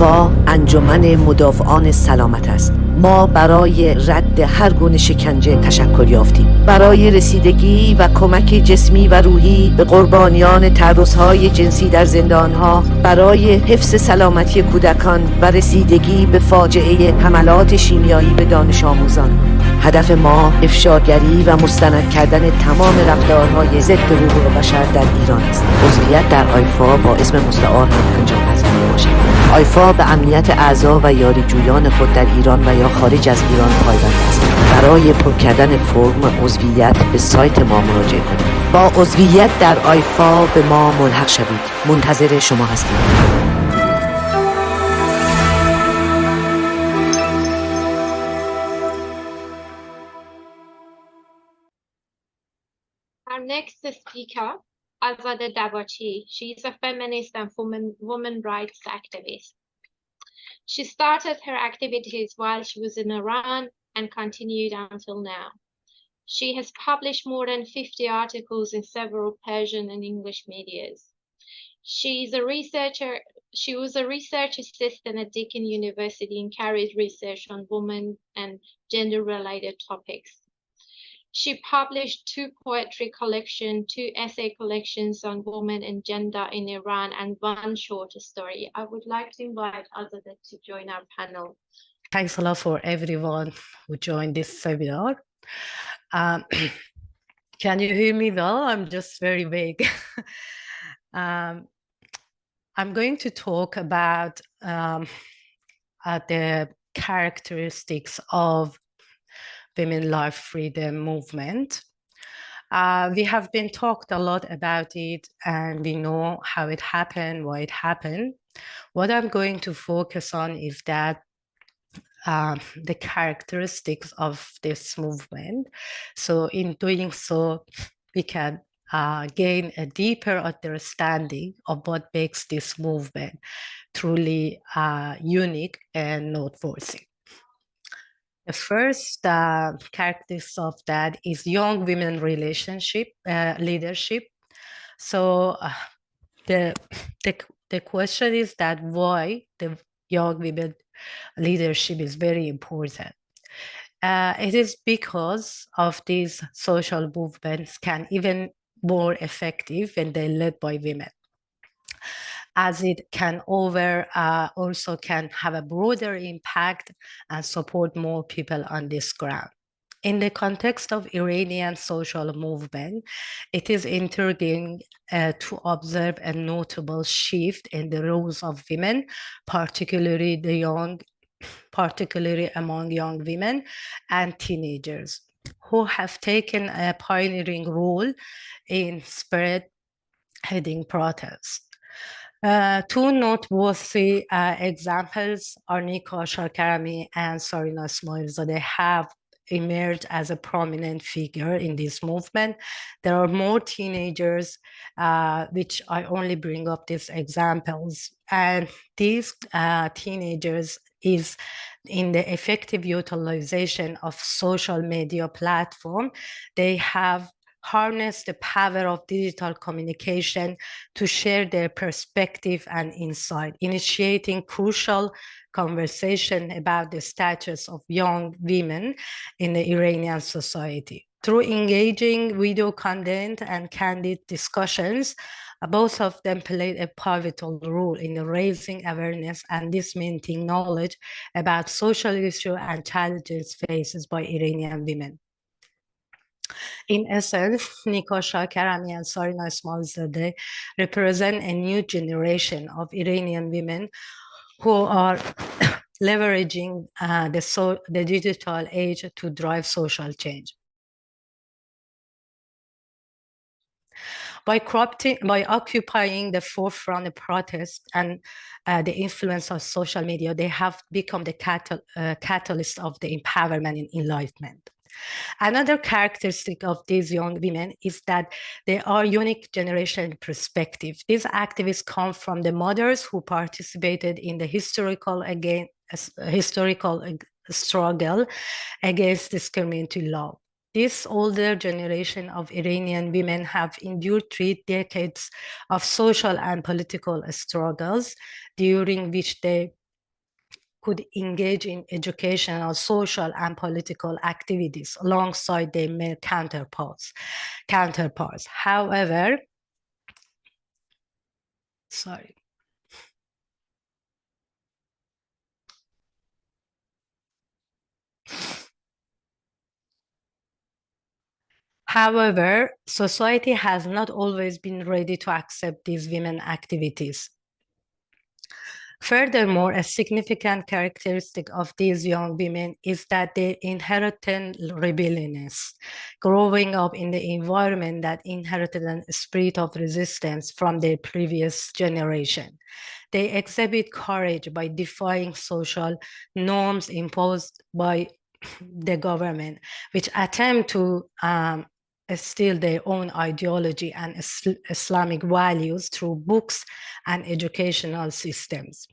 آیفا انجمن مدافعان سلامت است. ما برای رد هر گونه شکنجه تشکل یافتیم. برای رسیدگی و کمک جسمی و روحی به قربانیان تعرض‌های جنسی در زندان‌ها، برای حفظ سلامتی کودکان و رسیدگی به فاجعه حملات شیمیایی به دانش آموزان. هدف ما افشاگری و مستند کردن تمام رفتارهای ضد حقوق بشر در ایران است. عضویت در آیفا با اسم مستعار هم انجام پذیر می‌باشد. آیفا به امنیت اعضا و یاریجویان خود در ایران و یا خارج از ایران پایبند است. برای پر کردن فرم عضویت به سایت ما مراجعه کنید. با عضویت در آیفا به ما ملحق شوید. منتظر شما هستیم. Our next speaker, Azadeh Davachi. She is a feminist and women rights activist. She started her activities while she was in Iran and continued until now. She has published more than 50 articles in several Persian and English medias. She was a research assistant at Deakin University and carries research on women and gender-related topics. She published 2 poetry collections, 2 essay collections on women and gender in Iran, and 1 short story. I would like to invite Azadeh to join our panel. Thanks a lot for everyone who joined this seminar. Can you hear me well? I'm just very vague. I'm going to talk about the characteristics of Women Life Freedom movement. We have been talked a lot about it, and we know how it happened, why it happened. What I'm going to focus on is that the characteristics of this movement. So in doing so, we can gain a deeper understanding of what makes this movement truly unique and noteworthy. The first characteristic of that is young women leadership. So the question is that why the young women leadership is very important. It is because of these social movements can even more effective when they're led by women, as it can also can have a broader impact and support more people on this ground. In the context of Iranian social movement, it is intriguing to observe a notable shift in the roles of women, particularly among young women and teenagers, who have taken a pioneering role in spearheading protests. 2 noteworthy examples are Nika Sharkarami and Sarina Ismailzadeh have emerged as a prominent figure in this movement. There are more teenagers, which I only bring up these examples. And these teenagers is in the effective utilization of social media platform. They have harness the power of digital communication to share their perspective and insight, initiating crucial conversation about the status of young women in the Iranian society. Through engaging video content and candid discussions, both of them played a pivotal role in raising awareness and disseminating knowledge about social issues and challenges faced by Iranian women. In essence, Nika Sharkarami and Sarina Ismailzadeh represent a new generation of Iranian women who are leveraging the digital age to drive social change. By occupying the forefront of protest and the influence of social media, they have become the catalyst of the empowerment and enlightenment. Another characteristic of these young women is that they are unique generation perspective. These activists come from the mothers who participated in the historical struggle against discriminatory law. This older generation of Iranian women have endured 3 decades of social and political struggles, during which they could engage in educational, social, and political activities alongside their male counterparts. However, sorry. However, society has not always been ready to accept these women activities. Furthermore, a significant characteristic of these young women is that they inherited rebelliousness, growing up in the environment that inherited a spirit of resistance from their previous generation. They exhibit courage by defying social norms imposed by the government, which attempt to steal their own ideology and Islamic values through books and educational systems.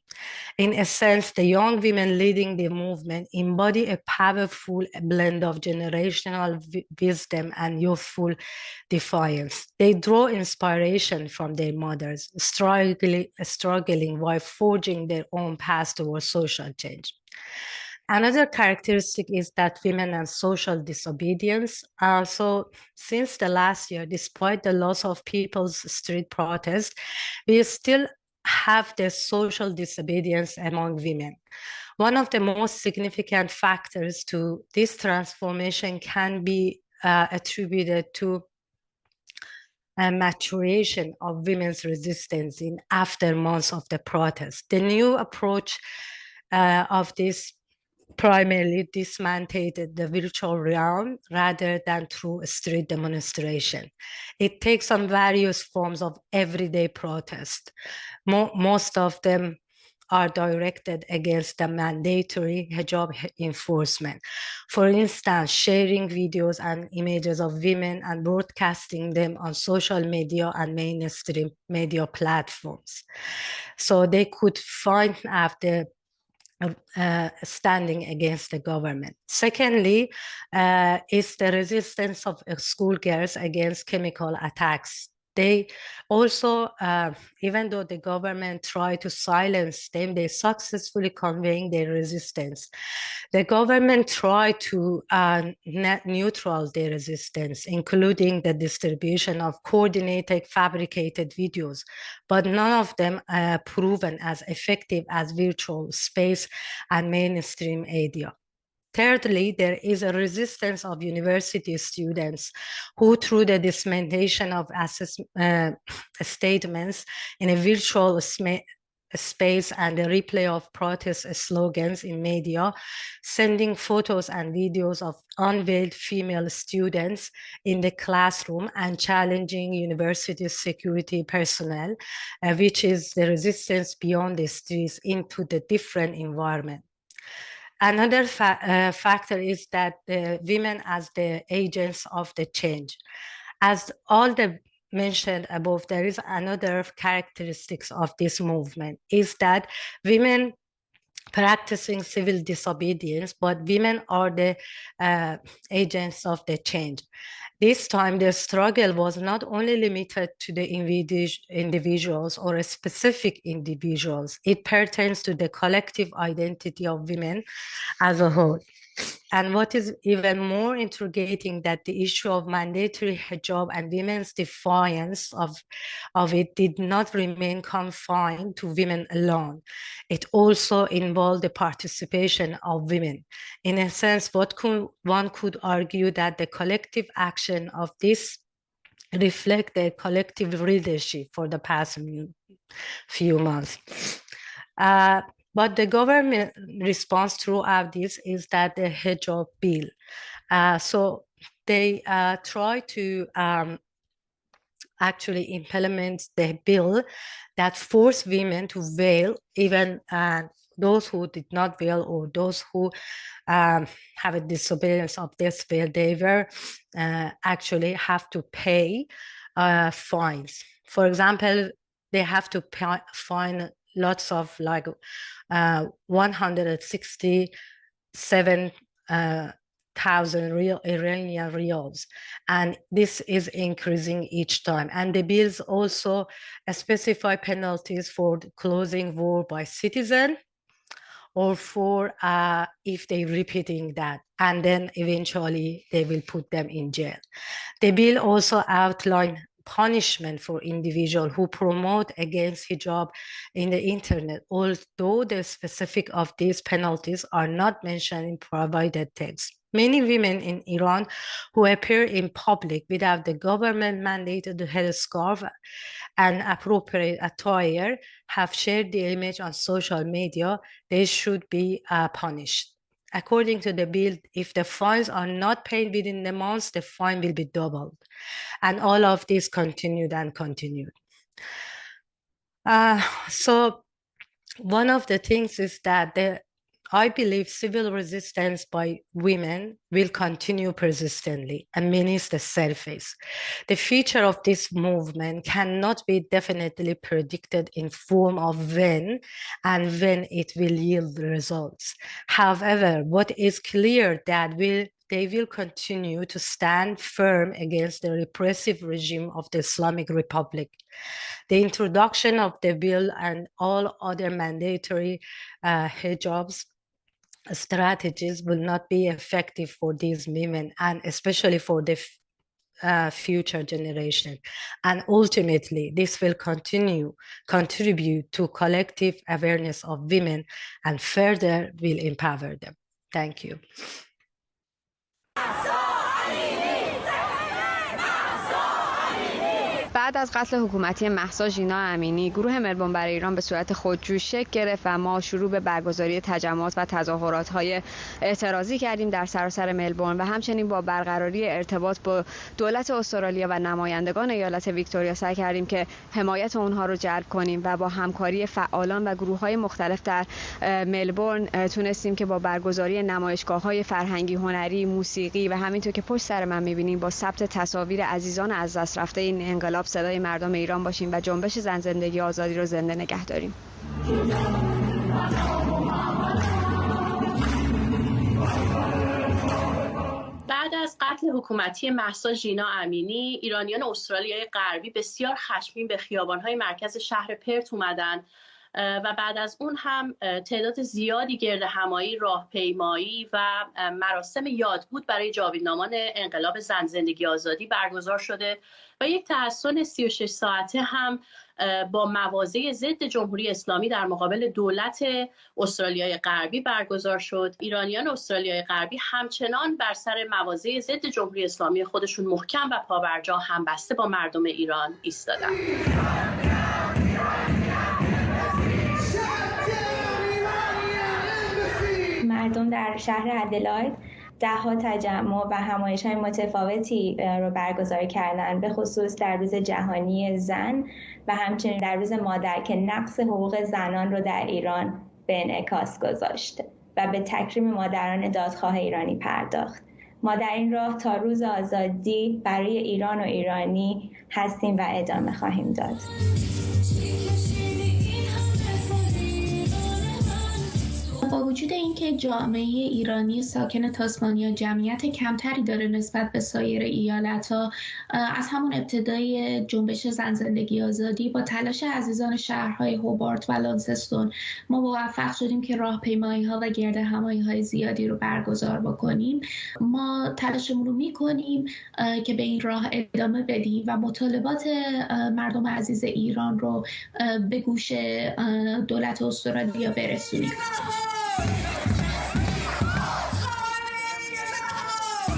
In a sense, the young women leading the movement embody a powerful blend of generational wisdom and youthful defiance. They draw inspiration from their mothers, struggling while forging their own path towards social change. Another characteristic is that women and social disobedience. So since the last year, despite the loss of people's street protests, we still have the social disobedience among women. One of the most significant factors to this transformation can be attributed to a maturation of women's resistance in aftermath of the protest. The new approach of this primarily dismantled the virtual realm rather than through a street demonstration. It takes on various forms of everyday protest. Most of them are directed against the mandatory hijab enforcement. For instance, sharing videos and images of women and broadcasting them on social media and mainstream media platforms. So they could find out the standing against the government. Secondly, is the resistance of schoolgirls against chemical attacks. They also, even though the government tried to silence them, they successfully conveying their resistance. The government tried to net neutral their resistance, including the distribution of coordinated, fabricated videos, but none of them proven as effective as virtual space and mainstream media. Thirdly, there is a resistance of university students who, through the dissemination of statements in a virtual space and the replay of protest slogans in media, sending photos and videos of unveiled female students in the classroom and challenging university security personnel, which is the resistance beyond the streets into the different environment. Another factor is that the women as the agents of the change. As all the mentioned above, there is another characteristics of this movement is that women practicing civil disobedience, but women are the agents of the change. This time, the struggle was not only limited to the individuals or specific individuals, it pertains to the collective identity of women as a whole. And what is even more intriguing that the issue of mandatory hijab and women's defiance of it did not remain confined to women alone. It also involved the participation of women. In a sense, one could argue that the collective action of this reflect the collective leadership for the past few months. But the government response throughout this is that the hijab bill. So they try to actually implement the bill that forced women to veil, even those who did not veil or those who have a disobedience of this veil, they were actually have to pay fines. For example, they have to fine lots of like 167,000 Iranian reals, and this is increasing each time. And the bills also specify penalties for closing war by citizen or for if they repeating that, and then eventually they will put them in jail. The bill also outlined punishment for individuals who promote against hijab in the internet, although the specifics of these penalties are not mentioned in provided text. Many women in Iran who appear in public without the government mandated headscarf and appropriate attire have shared the image on social media. They should be punished. According to the bill, if the fines are not paid within the months, the fine will be doubled. And all of this continued and continued. So one of the things is that I believe civil resistance by women will continue persistently and menace the surface. The future of this movement cannot be definitely predicted in form of when it will yield results. However, what is clear that they will continue to stand firm against the repressive regime of the Islamic Republic. The introduction of the bill and all other mandatory hijabs strategies will not be effective for these women, and especially for the future generation. And ultimately, this will contribute to collective awareness of women and further will empower them. Thank you. بعد از قتل حکومتی مهسا ژینا امینی، گروه ملبورن برای ایران به صورت خودجوش شکل گرفت و ما شروع به برگزاری تجمعات و تظاهرات‌های اعتراضی کردیم در سراسر ملبورن و همچنین با برقراری ارتباط با دولت استرالیا و نمایندگان ایالت ویکتوریا سعی کردیم که حمایت اونها رو جلب کنیم و با همکاری فعالان و گروه‌های مختلف در ملبورن تونستیم که با برگزاری نمایشگاه‌های فرهنگی، هنری، موسیقی و همینطور که پشت سر من می‌بینیم با ثبت تصاویر عزیزان از دست رفته این انقلاب صدای مردم ایران باشیم و جنبش زن زندگی آزادی رو زنده نگه داریم. بعد از قتل حکومتی مهسا ژینا امینی، ایرانیان استرالیای غربی بسیار خشمگین به خیابان‌های مرکز شهر پرت اومدن و بعد از اون هم تعداد زیادی گردهمایی، راهپیمایی و مراسم یادبود برای جاویدنامان انقلاب زن زندگی آزادی برگزار شده و یک تحصن 36 ساعته هم با مواضع ضد جمهوری اسلامی در مقابل دولت استرالیای غربی برگزار شد. ایرانیان استرالیای غربی همچنان بر سر مواضع ضد جمهوری اسلامی خودشون محکم و پابرجا همبسته با مردم ایران ایستادند. مردم در شهر ادلاید ده‌ها تجمع و همایش‌های متفاوتی رو برگزار کردن، به خصوص در روز جهانی زن و همچنین در روز مادر که نقص حقوق زنان رو در ایران به انعکاس گذاشت و به تکریم مادران دادخواه ایرانی پرداخت. ما در این راه تا روز آزادی برای ایران و ایرانی هستیم و ادامه خواهیم داد. با وجود اینکه جامعه ایرانی ساکن تاسمانیا جمعیت کمتری داره نسبت به سایر ایالت‌ها، از همون ابتدای جنبش زن زندگی آزادی با تلاش عزیزان شهرهای هوبارت و لانسستون ما موفق شدیم که راهپیمایی‌ها و گردهمایی‌های زیادی رو برگزار بکنیم. ما تلاشمون رو می‌کنیم که به این راه ادامه بدیم و مطالبات مردم عزیز ایران رو به گوش دولت استرالیا برسونیم.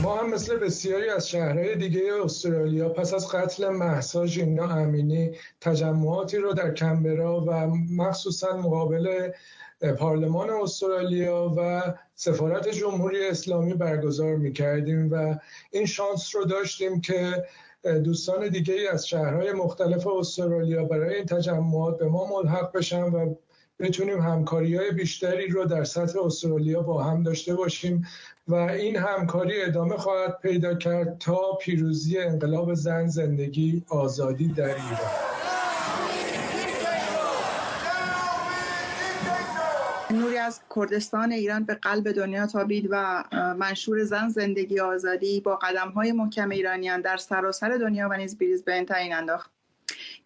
ما هم مثل بسیاری از شهرهای دیگه استرالیا پس از قتل مهسا ژینا امینی تجمعاتی رو در کمبرا و مخصوصا مقابل پارلمان استرالیا و سفارت جمهوری اسلامی برگزار می‌کردیم و این شانس رو داشتیم که دوستان دیگه از شهرهای مختلف استرالیا برای این تجمعات به ما ملحق بشن و بتونیم همکاری‌های بیشتری رو در سطح استرالیا با هم داشته باشیم و این همکاری ادامه خواهد پیدا کرد تا پیروزی انقلاب زن زندگی آزادی در ایران. نوری از کردستان ایران به قلب دنیا تابید و منشور زن زندگی آزادی با قدم‌های محکم ایرانیان در سراسر دنیا و نیز بریزبن تعیین انداخت.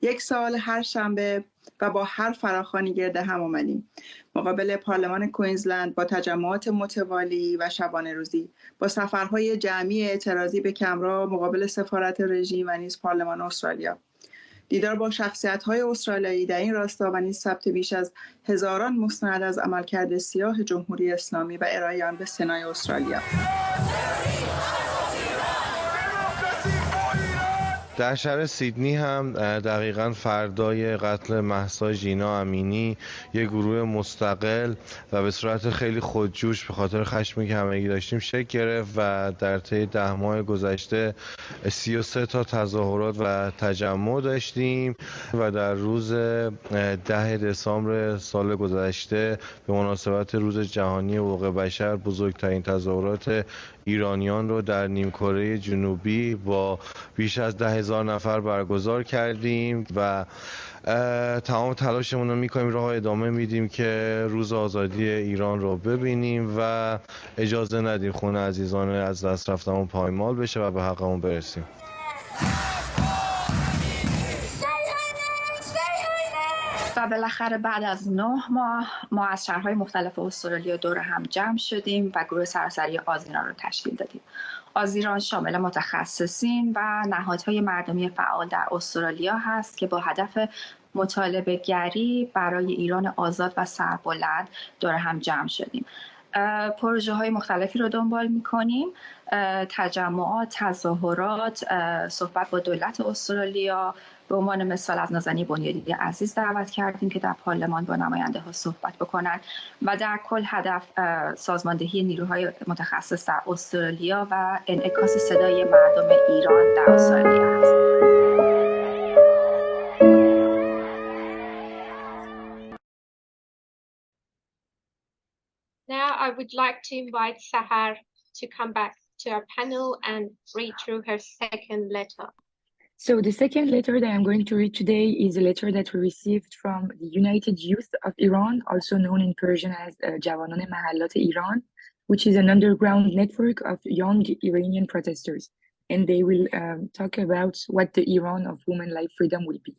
یک سال هر شنبه و با هر فراخوانی گرد هم آمدیم. مقابل پارلمان کوینزلند با تجمعات متوالی و شبانه روزی، با سفرهای جمعی اعتراضی به کمرا مقابل سفارت رژیم و نیز پارلمان استرالیا. دیدار با شخصیت‌های استرالیایی در این راستا و نیز ثبت بیش از هزاران مستند از عملکرد سیاه جمهوری اسلامی و ارائه آن به سنای استرالیا. در شهر سیدنی هم دقیقاً فردای قتل مهسا ژینا امینی یک گروه مستقل و به صورت خیلی خودجوش به خاطر خشمی که همگی داشتیم شکل گرفت و در طی 10 ماه گذشته 33 تا تظاهرات و تجمع داشتیم و در روز 10 دسامبر سال گذشته به مناسبت روز جهانی حقوق بشر بزرگترین تظاهرات ایرانیان رو در نیمکره جنوبی با بیش از 10,000 نفر برگزار کردیم و تمام تلاشمون رو میکنیم، راه ادامه میدیم که روز آزادی ایران رو ببینیم و اجازه ندیم خون عزیزان از دست رفتمون پایمال بشه و به حقمون برسیم. و بالاخره بعد از 9 ماه ما از شهرهای مختلف استرالیا دور هم جمع شدیم و گروه سراسری آزیران رو تشکیل دادیم. آزیران شامل متخصصین و نهادهای مردمی فعال در استرالیا هست که با هدف مطالبه گری برای ایران آزاد و سربلند دور هم جمع شدیم. پروژه های مختلفی رو دنبال می‌کنیم، تجمعات، تظاهرات، صحبت با دولت استرالیا. به عنوان مثال از نازنین بنیادی عزیز دعوت کردیم که در پارلمان با نماینده ها صحبت بکنن و در کل هدف سازماندهی نیروهای متخصص در استرالیا و انعکاس صدای مردم ایران در استرالیا است. Now I would like to invite Sahar to come back to our panel and read through her second letter. So the second letter that I'm going to read today is a letter that we received from the United Youth of Iran, also known in Persian as Javanan Mahallat Iran, which is an underground network of young Iranian protesters. And they will talk about what the Iran of women life freedom will be.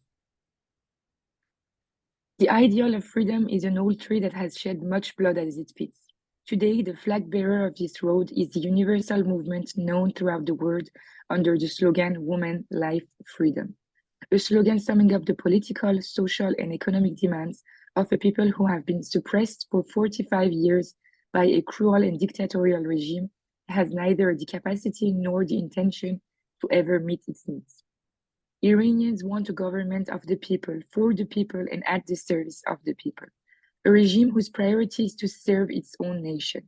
The ideal of freedom is an old tree that has shed much blood as it speaks. Today, the flag bearer of this road is the universal movement known throughout the world under the slogan Women, Life, Freedom, a slogan summing up the political, social, and economic demands of a people who have been suppressed for 45 years by a cruel and dictatorial regime that has neither the capacity nor the intention to ever meet its needs. Iranians want a government of the people, for the people, and at the service of the people. A regime whose priority is to serve its own nation.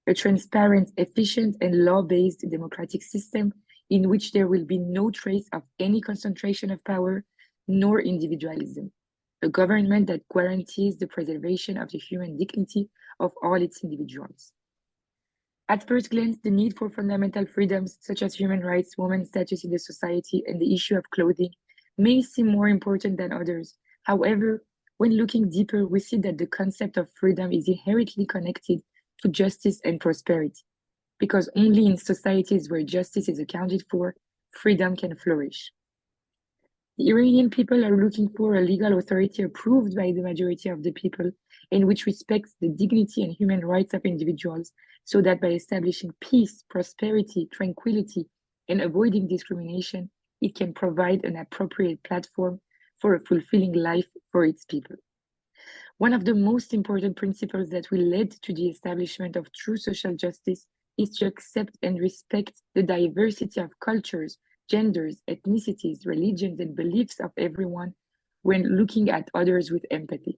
A transparent, efficient, and law-based democratic system in which there will be no trace of any concentration of power nor individualism. A government that guarantees the preservation of the human dignity of all its individuals. At first glance, the need for fundamental freedoms such as human rights, women's status in the society, and the issue of clothing may seem more important than others. However, when looking deeper, we see that the concept of freedom is inherently connected to justice and prosperity, because only in societies where justice is accounted for, freedom can flourish. The Iranian people are looking for a legal authority approved by the majority of the people and which respects the dignity and human rights of individuals, so that by establishing peace, prosperity, tranquility, and avoiding discrimination, it can provide an appropriate platform for a fulfilling life for its people. One of the most important principles that will lead to the establishment of true social justice is to accept and respect the diversity of cultures, genders, ethnicities, religions, and beliefs of everyone when looking at others with empathy.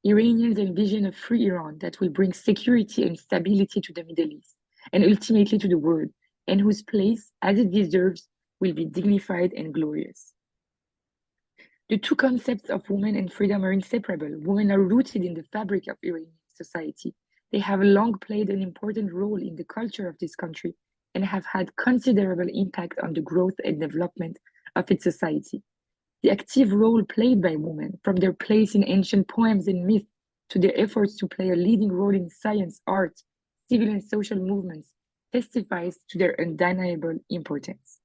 Iranians envision a free Iran that will bring security and stability to the Middle East and ultimately to the world, and whose place, as it deserves, will be dignified and glorious. The two concepts of women and freedom are inseparable. Women are rooted in the fabric of Iranian society. They have long played an important role in the culture of this country and have had considerable impact on the growth and development of its society. The active role played by women, from their place in ancient poems and myths to their efforts to play a leading role in science, art, civil and social movements, testifies to their undeniable importance.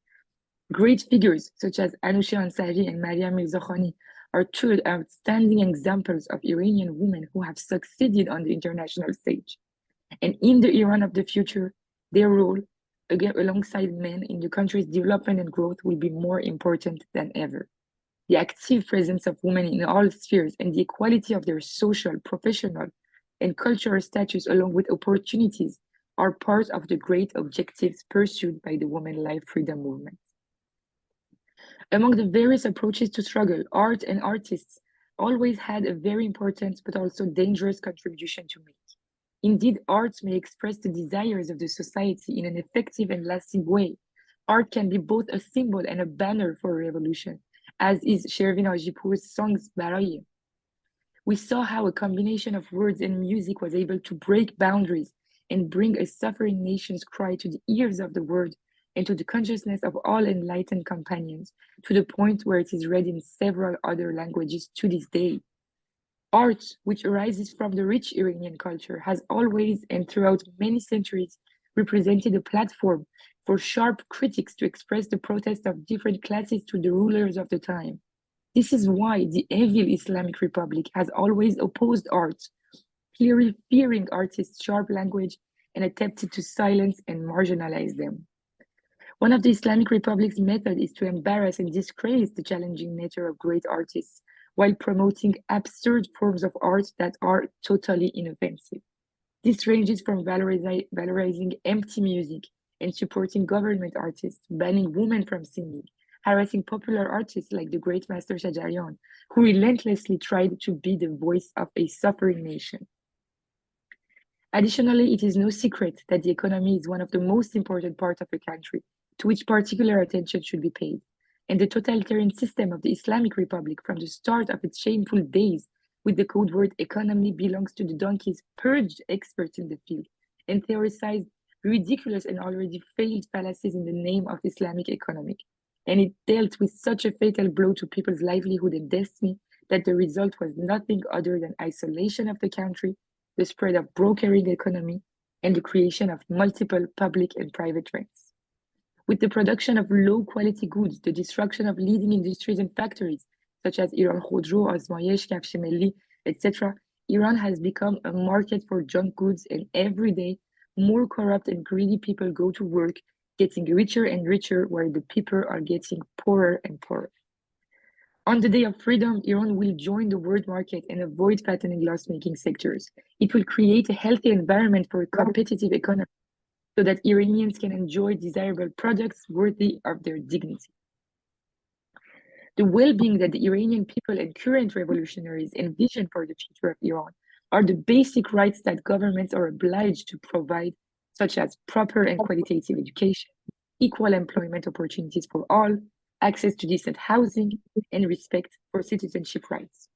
Great figures such as Anousheh Ansari and Maryam Mirzakhani are two outstanding examples of Iranian women who have succeeded on the international stage. And in the Iran of the future, their role, again, alongside men in the country's development and growth, will be more important than ever. The active presence of women in all spheres and the equality of their social, professional, and cultural status, along with opportunities, are part of the great objectives pursued by the Women Life Freedom Movement. Among the various approaches to struggle, art and artists always had a very important but also dangerous contribution to make. Indeed, art may express the desires of the society in an effective and lasting way. Art can be both a symbol and a banner for a revolution, as is Shervin Ajipour's songs Baraye. We saw how a combination of words and music was able to break boundaries and bring a suffering nation's cry to the ears of the world and to the consciousness of all enlightened companions, to the point where it is read in several other languages to this day. Art, which arises from the rich Iranian culture, has always and throughout many centuries represented a platform for sharp critics to express the protest of different classes to the rulers of the time. This is why the evil Islamic Republic has always opposed art, clearly fearing artists' sharp language and attempted to silence and marginalize them. One of the Islamic Republic's methods is to embarrass and disgrace the challenging nature of great artists, while promoting absurd forms of art that are totally inoffensive. This ranges from valorizing empty music and supporting government artists, banning women from singing, harassing popular artists like the great master Shajarian, who relentlessly tried to be the voice of a suffering nation. Additionally, it is no secret that the economy is one of the most important parts of a country, to which particular attention should be paid. And the totalitarian system of the Islamic Republic, from the start of its shameful days with the code word economy belongs to the donkeys, purged experts in the field and theorized ridiculous and already failed fallacies in the name of Islamic economic. And it dealt with such a fatal blow to people's livelihood and destiny that the result was nothing other than isolation of the country, the spread of brokering economy, and the creation of multiple public and private rents. With the production of low-quality goods, the destruction of leading industries and factories, such as Iran Khodro, Azmayesh, Kafsh Milli, etc., Iran has become a market for junk goods, and every day, more corrupt and greedy people go to work, getting richer and richer, while the people are getting poorer and poorer. On the day of freedom, Iran will join the world market and avoid fattening loss-making sectors. It will create a healthy environment for a competitive economy, so that Iranians can enjoy desirable products worthy of their dignity. The well-being that the Iranian people and current revolutionaries envision for the future of Iran are the basic rights that governments are obliged to provide, such as proper and qualitative education, equal employment opportunities for all, access to decent housing, and respect for citizenship rights.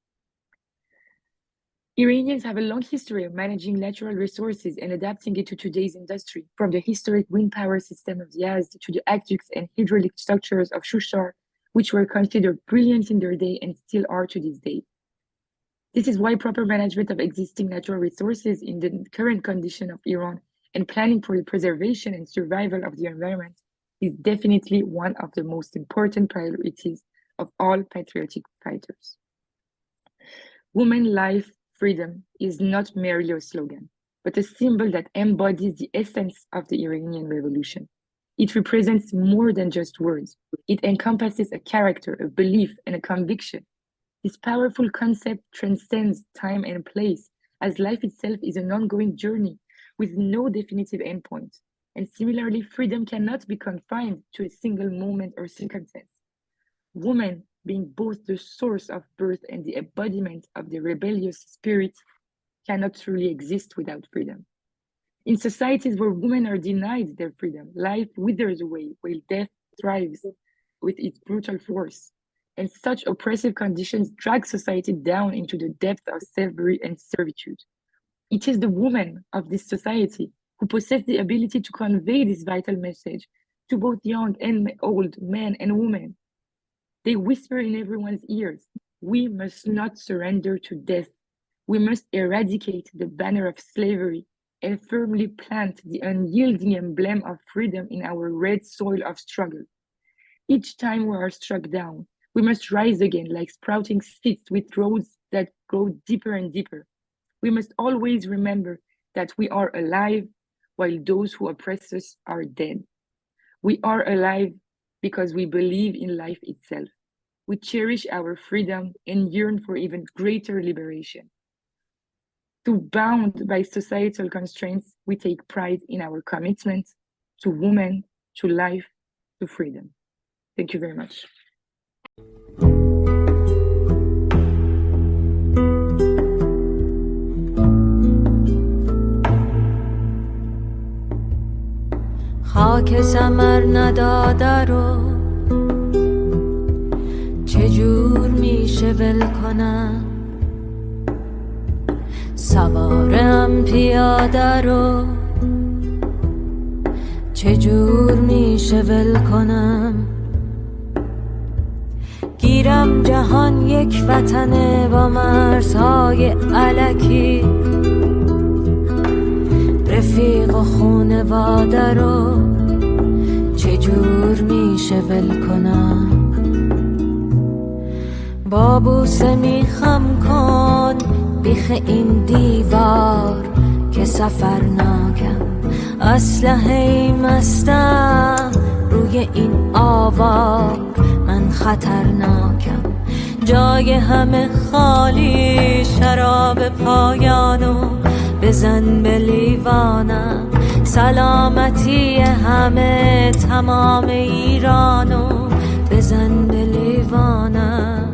Iranians have a long history of managing natural resources and adapting it to today's industry, from the historic wind power system of Yazd to the aqueducts and hydraulic structures of Shushar, which were considered brilliant in their day and still are to this day. This is why proper management of existing natural resources in the current condition of Iran and planning for the preservation and survival of the environment is definitely one of the most important priorities of all patriotic fighters. Women, life, freedom is not merely a slogan, but a symbol that embodies the essence of the Iranian revolution. It represents more than just words. It encompasses a character, a belief, and a conviction. This powerful concept transcends time and place, as life itself is an ongoing journey with no definitive endpoint. And similarly, freedom cannot be confined to a single moment or circumstance. Women, being both the source of birth and the embodiment of the rebellious spirit, cannot truly exist without freedom. In societies where women are denied their freedom, life withers away while death thrives with its brutal force. And such oppressive conditions drag society down into the depth of slavery and servitude. It is the women of this society who possess the ability to convey this vital message to both young and old, men and women. They whisper in everyone's ears, we must not surrender to death. We must eradicate the banner of slavery and firmly plant the unyielding emblem of freedom in our red soil of struggle. Each time we are struck down, we must rise again like sprouting seeds with roots that go deeper and deeper. We must always remember that we are alive while those who oppress us are dead. We are alive because we believe in life itself. We cherish our freedom and yearn for even greater liberation. Though bound by societal constraints, we take pride in our commitment to women, to life, to freedom. Thank you very much. خاک ثمر نداده رو چجور میشه ول کنم سوارم پیاده رو چجور میشه ول کنم گیرم جهان یک وطنه با مرزهای الکی رفیق و خونواده رو چجور میشه ول کنم با بوسه میخم کن بیخ این دیوار که سفرناکم اسلحه مستم روی این آوار من خطرناکم جای همه خالی شراب پایانو بزن به لیوانم سلامتی همه تمام ایرانو بزن به لیوانم